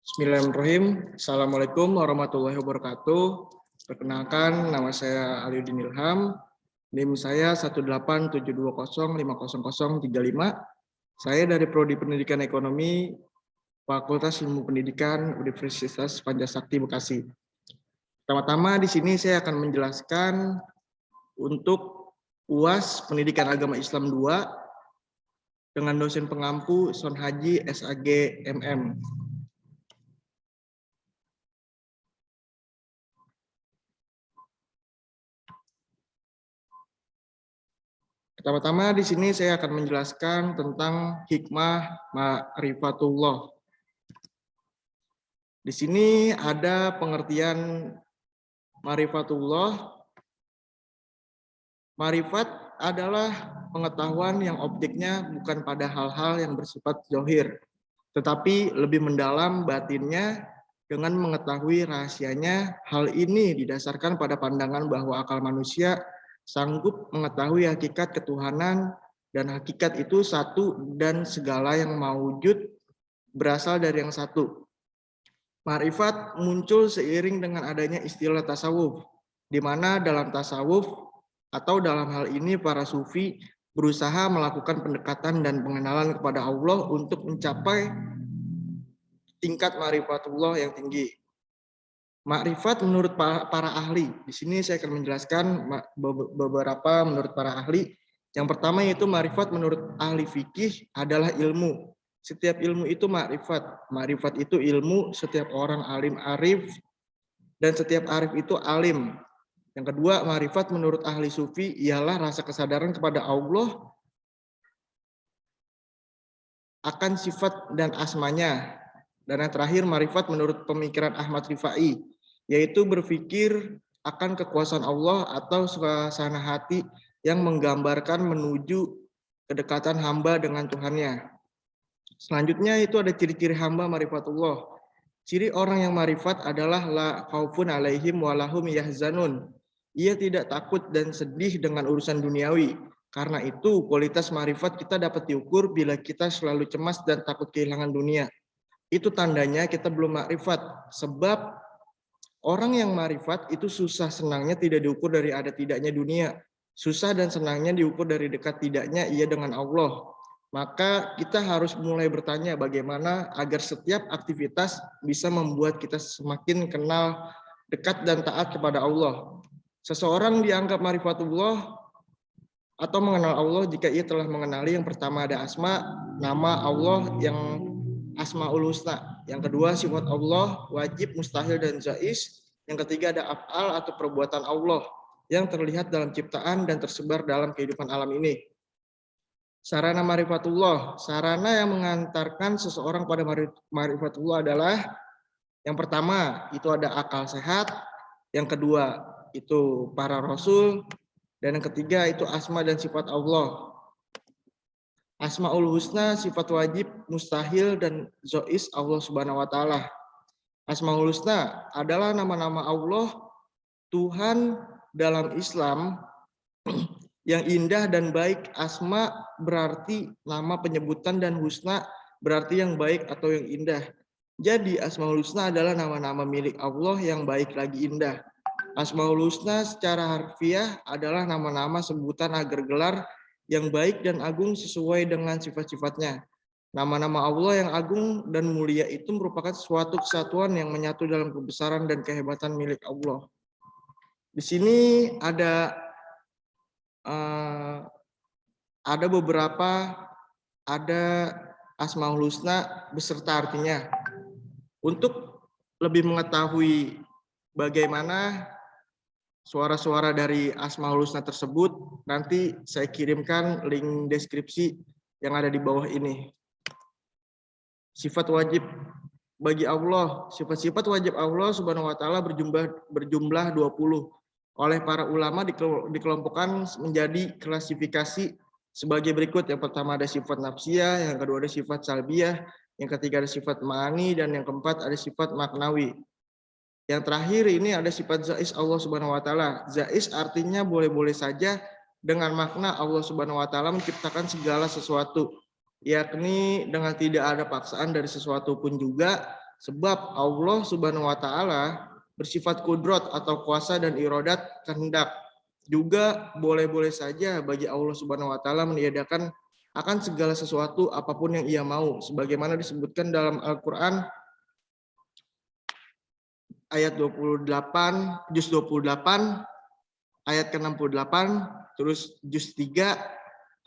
Bismillahirrahmanirrahim. Assalamualaikum warahmatullahi wabarakatuh. Perkenalkan, nama saya Aliuddin Ilham. NIM saya 18720500035. Saya dari Prodi Pendidikan Ekonomi, Fakultas Ilmu Pendidikan Universitas Pancasakti Bekasi. Pertama-tama di sini saya akan menjelaskan untuk UAS Pendidikan Agama Islam 2 dengan dosen pengampu Son Haji SAG MM. Pertama-tama di sini saya akan menjelaskan tentang hikmah ma'rifatullah. Di sini ada pengertian ma'rifatullah. Ma'rifat adalah pengetahuan yang objeknya bukan pada hal-hal yang bersifat zahir, tetapi lebih mendalam batinnya dengan mengetahui rahasianya. Hal ini didasarkan pada pandangan bahwa akal manusia sanggup mengetahui hakikat ketuhanan, dan hakikat itu satu dan segala yang mawujud berasal dari yang satu. Ma'rifat muncul seiring dengan adanya istilah tasawuf, di mana dalam tasawuf atau dalam hal ini para sufi berusaha melakukan pendekatan dan pengenalan kepada Allah untuk mencapai tingkat ma'rifatullah yang tinggi. Makrifat menurut para ahli. Di sini saya akan menjelaskan beberapa menurut para ahli. Yang pertama yaitu makrifat menurut ahli fikih adalah ilmu. Setiap ilmu itu makrifat. Makrifat itu ilmu, setiap orang alim arif, dan setiap arif itu alim. Yang kedua, makrifat menurut ahli sufi ialah rasa kesadaran kepada Allah akan sifat dan asmanya. Dan yang terakhir, makrifat menurut pemikiran Ahmad Rifai, yaitu berpikir akan kekuasaan Allah atau suasana hati yang menggambarkan menuju kedekatan hamba dengan Tuhannya. Selanjutnya itu ada ciri-ciri hamba ma'rifatullah. Ciri orang yang ma'rifat adalah la khaufun alaihim walahum yahzanun. Ia tidak takut dan sedih dengan urusan duniawi. Karena itu kualitas ma'rifat kita dapat diukur bila kita selalu cemas dan takut kehilangan dunia. Itu tandanya kita belum ma'rifat, sebab orang yang ma'rifat itu susah senangnya tidak diukur dari ada tidaknya dunia. Susah dan senangnya diukur dari dekat tidaknya ia dengan Allah. Maka kita harus mulai bertanya bagaimana agar setiap aktivitas bisa membuat kita semakin kenal, dekat dan taat kepada Allah. Seseorang dianggap ma'rifatullah atau mengenal Allah jika ia telah mengenali yang pertama ada asma, nama Allah yang Asmaul Husna. Yang kedua sifat Allah, wajib, mustahil, dan jaiz. Yang ketiga ada af'al atau perbuatan Allah yang terlihat dalam ciptaan dan tersebar dalam kehidupan alam ini. Sarana ma'rifatullah, sarana yang mengantarkan seseorang pada ma'rifatullah adalah yang pertama itu ada akal sehat, yang kedua itu para rasul, dan yang ketiga itu asma dan sifat Allah. Asmaul Husna sifat wajib, mustahil, dan zois Allah Subhanahu wa Ta'ala. Asmaul Husna adalah nama-nama Allah Tuhan dalam Islam yang indah dan baik. Asma berarti nama penyebutan dan husna berarti yang baik atau yang indah. Jadi Asmaul Husna adalah nama-nama milik Allah yang baik lagi indah. Asmaul Husna secara harfiah adalah nama-nama sebutan agar gelar yang baik dan agung sesuai dengan sifat-sifatnya. Nama-nama Allah yang agung dan mulia itu merupakan suatu kesatuan yang menyatu dalam kebesaran dan kehebatan milik Allah. Di sini ada beberapa Asmaul Husna beserta artinya. Untuk lebih mengetahui bagaimana suara-suara dari Asmaul Husna tersebut, nanti saya kirimkan link deskripsi yang ada di bawah ini. Sifat wajib bagi Allah, sifat-sifat wajib Allah Subhanahu wa Ta'ala berjumlah 20. Oleh para ulama dikelompokkan menjadi klasifikasi sebagai berikut. Yang pertama ada sifat nafsiyah, yang kedua ada sifat salbiyah, yang ketiga ada sifat ma'ani, dan yang keempat ada sifat maknawi. Yang terakhir ini ada sifat zaiz Allah Subhanahu wa Ta'ala. Zaiz artinya boleh-boleh saja, dengan makna Allah Subhanahu wa Ta'ala menciptakan segala sesuatu, yakni dengan tidak ada paksaan dari sesuatu pun juga, Sebab Allah Subhanahu wa taala bersifat kudrat atau kuasa dan iradat kehendak. Juga boleh-boleh saja bagi Allah Subhanahu wa taala meniadakan akan segala sesuatu apapun yang ia mau, sebagaimana disebutkan dalam Al-Qur'an ayat 28, juz 28 ayat ke-68, terus juz 3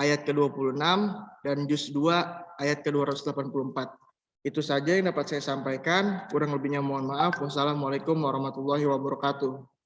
ayat ke-26 dan juz 2 ayat ke-284. Itu saja yang dapat saya sampaikan. Kurang lebihnya mohon maaf. Wassalamualaikum warahmatullahi wabarakatuh.